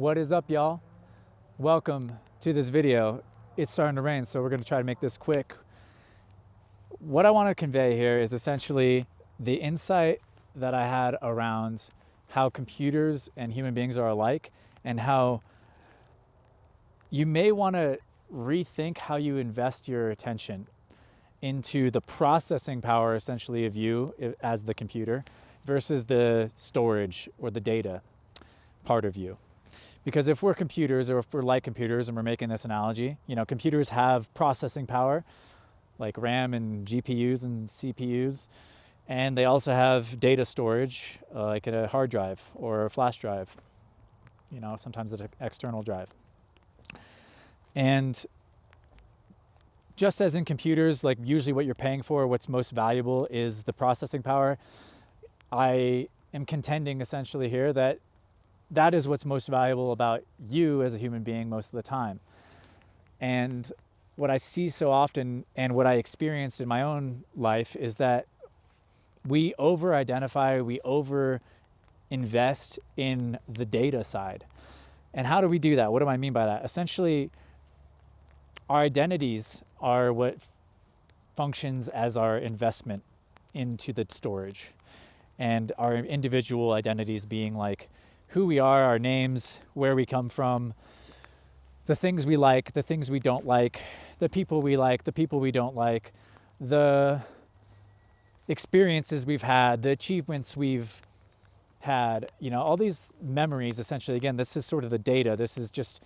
What is up, y'all? Welcome to this video. It's starting to rain, so we're going to try to make this quick. What I want to convey here is essentially the insight that I had around how computers and human beings are alike, and how you may want to rethink how you invest your attention into the processing power essentially of you as the computer versus the storage or the data part of you. Because if we're computers, or if we're like computers, and we're making this analogy, computers have processing power like RAM and GPUs and CPUs, and they also have data storage like a hard drive or a flash drive. Sometimes it's an external drive. And just as in computers, like usually what you're paying for, what's most valuable is the processing power. I am contending essentially here that is what's most valuable about you as a human being most of the time. And what I see so often, and what I experienced in my own life, is that we over-identify, we over-invest in the data side. And how do we do that? What do I mean by that? Essentially, our identities are what functions as our investment into the storage. And our individual identities being like who we are, our names, where we come from, the things we like, the things we don't like, the people we like, the people we don't like, the experiences we've had, the achievements we've had, all these memories. Essentially, again, this is sort of the data. This is just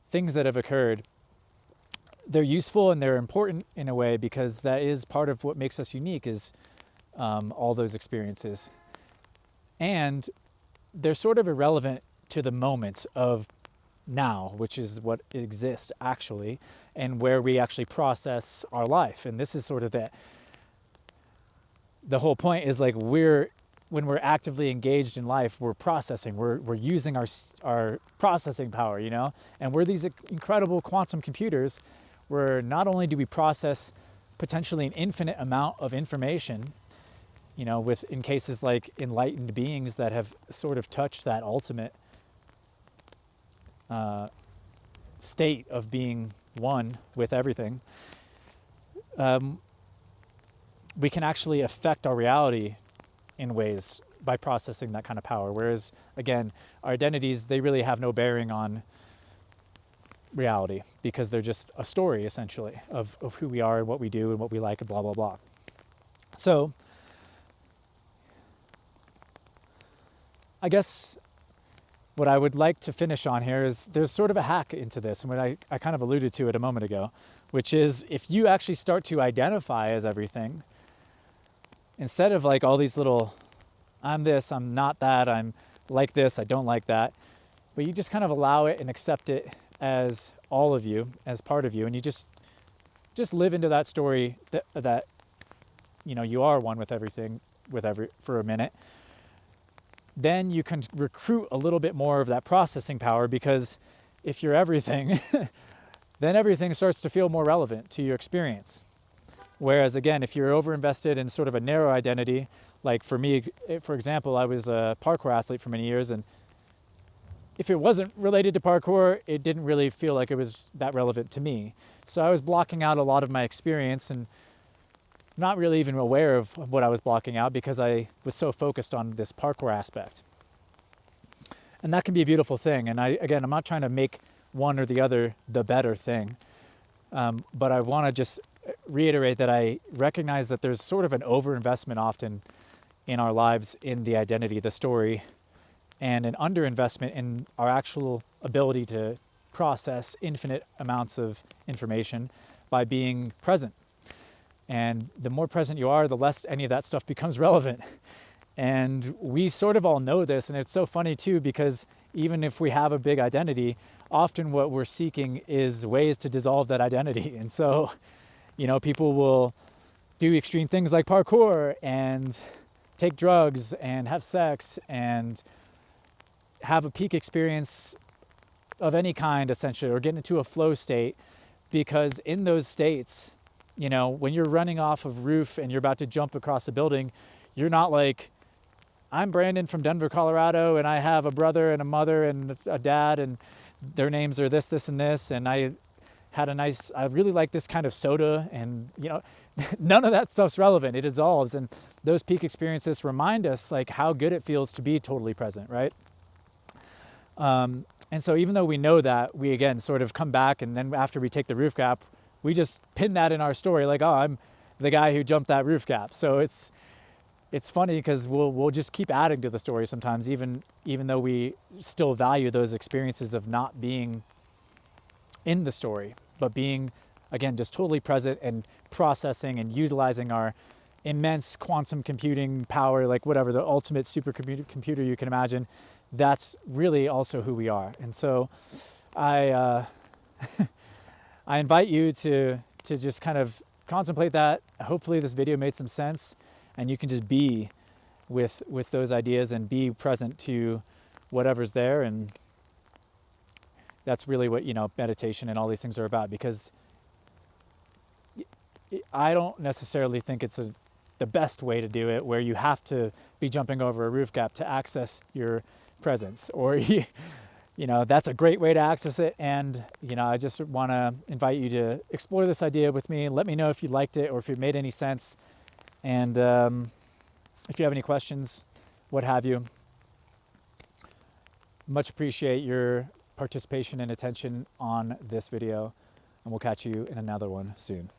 things that have occurred. They're useful and they're important in a way, because that is part of what makes us unique, is all those experiences. And they're sort of irrelevant to the moment of now, which is what exists actually, and where we actually process our life. And this is sort of the whole point is like when we're actively engaged in life, we're processing, we're using our processing power, and we're these incredible quantum computers where not only do we process potentially an infinite amount of information, in cases like enlightened beings that have sort of touched that ultimate state of being one with everything, we can actually affect our reality in ways by processing that kind of power. Whereas, again, our identities, they really have no bearing on reality, because they're just a story, essentially, of who we are and what we do and what we like and blah, blah, blah. So I guess what I would like to finish on here is there's sort of a hack into this, and what I kind of alluded to it a moment ago, which is if you actually start to identify as everything, instead of like all these little, I'm this, I'm not that, I'm like this, I don't like that, but you just kind of allow it and accept it as all of you, as part of you, and you just live into that story that you are one with everything, for a minute. Then you can recruit a little bit more of that processing power, because if you're everything, then everything starts to feel more relevant to your experience. Whereas, again, if you're overinvested in sort of a narrow identity, like for me, for example, I was a parkour athlete for many years, and if it wasn't related to parkour, it didn't really feel like it was that relevant to me. So I was blocking out a lot of my experience and not really even aware of what I was blocking out, because I was so focused on this parkour aspect. And that can be a beautiful thing. And I'm not trying to make one or the other the better thing. But I want to just reiterate that I recognize that there's sort of an overinvestment often in our lives in the identity, the story, and an underinvestment in our actual ability to process infinite amounts of information by being present. And the more present you are, the less any of that stuff becomes relevant. And we sort of all know this, and it's so funny too, because even if we have a big identity, often what we're seeking is ways to dissolve that identity. And so, people will do extreme things like parkour and take drugs and have sex and have a peak experience of any kind, essentially, or get into a flow state, because in those states, when you're running off of roof and you're about to jump across a building, you're not like, I'm Brandon from Denver, Colorado, and I have a brother and a mother and a dad, and their names are this, this, and this, and I really like this kind of soda, and none of that stuff's relevant. It dissolves, and those peak experiences remind us like how good it feels to be totally present, right? And so even though we know that, we again sort of come back, and then after we take the roof gap, we just pin that in our story, like, oh, I'm the guy who jumped that roof gap. So it's funny because we'll just keep adding to the story sometimes, even though we still value those experiences of not being in the story, but being, again, just totally present and processing and utilizing our immense quantum computing power, like whatever, the ultimate supercomputer you can imagine. That's really also who we are. And so I I invite you to just kind of contemplate that. Hopefully this video made some sense, and you can just be with those ideas and be present to whatever's there. And that's really what, meditation and all these things are about, because I don't necessarily think it's the best way to do it, where you have to be jumping over a roof gap to access your presence, or that's a great way to access it. And I just want to invite you to explore this idea with me. Let me know if you liked it or if it made any sense, and if you have any questions, what have you. Much appreciate your participation and attention on this video, and we'll catch you in another one soon.